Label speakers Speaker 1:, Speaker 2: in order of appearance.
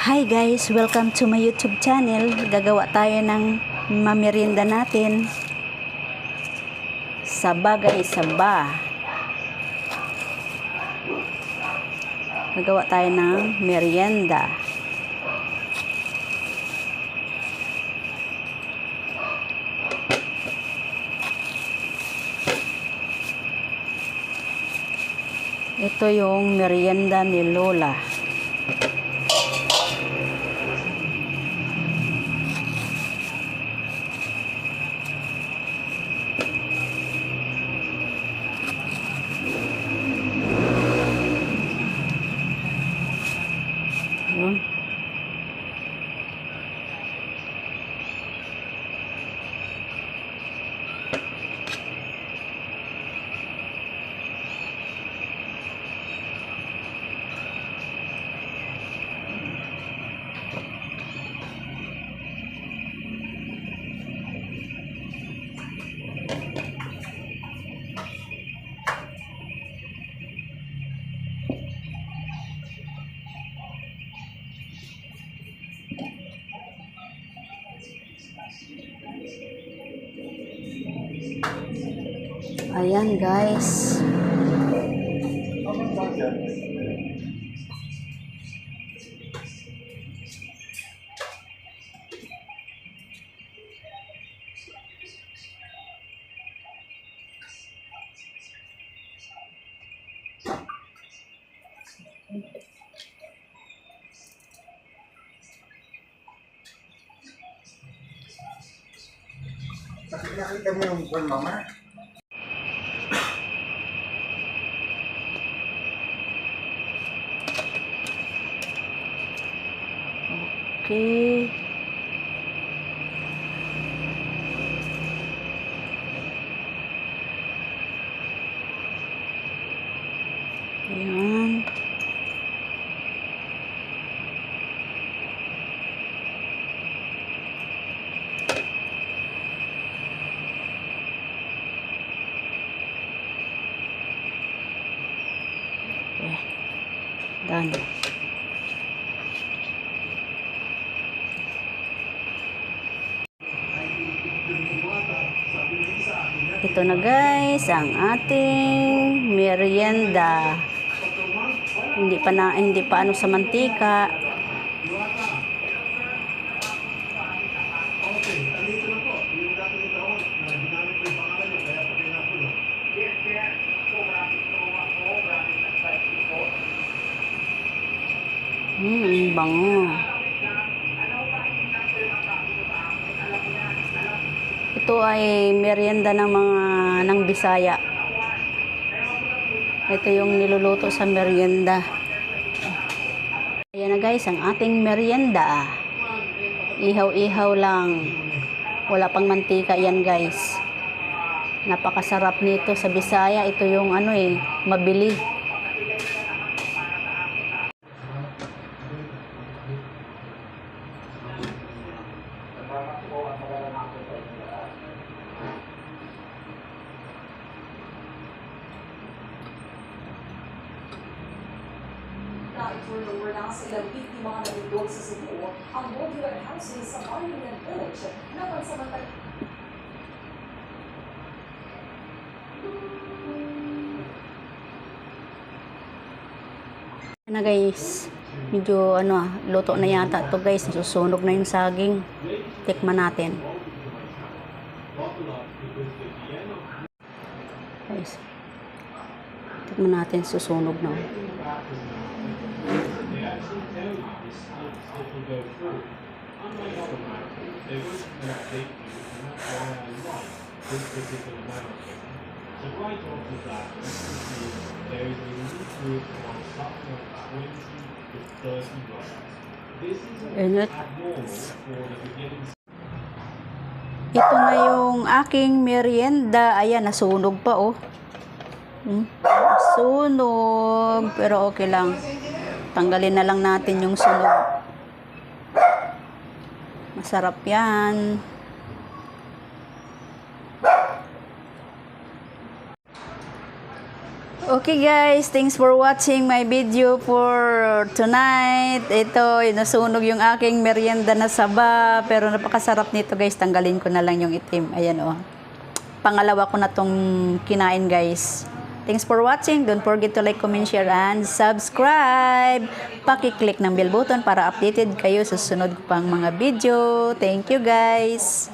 Speaker 1: Hi guys, welcome to my YouTube channel. Gagawa tayo ng mamerienda natin sa bagay saba. Gagawa tayo ng merienda. Ito yung merienda ni Lola. Yun. Ayan guys.
Speaker 2: Nakita mo yung kung mama?
Speaker 1: Okay. Ayan. Okay. Done. Ito na guys, ang ating merienda. Hindi pa ano sa mantika. Ang bango. Ito ay merienda ng Bisaya. Ito yung niluluto sa merienda. Ayan na guys, ang ating merienda. Ihaw-ihaw lang. Wala pang mantika yan guys. Napakasarap nito sa Bisaya. Ito yung mabili.
Speaker 3: Wala silang biktima ng lindol sa Cebu, ang modular housing sa Monument Village na pansamantala.
Speaker 1: Na guys, medyo luto na yata to guys. Susunog na yung saging. Tikman natin. Guys, tikman natin, susunog na. Init. Ito na yung aking merienda. Ayan, nasunog pa oh. Sunog. Pero okay lang. Tanggalin na lang natin yung sunog. Masarap yan. Okay guys, thanks for watching my video for tonight. Ito, nasunog yung aking merienda na saba. Pero napakasarap nito guys. Tanggalin ko na lang yung itim. Ayan oh. Pangalawa ko na tong kinain guys. Thanks for watching. Don't forget to like, comment, share, and subscribe. Paki-click ng bell button para updated kayo sa susunod ko pang mga video. Thank you guys.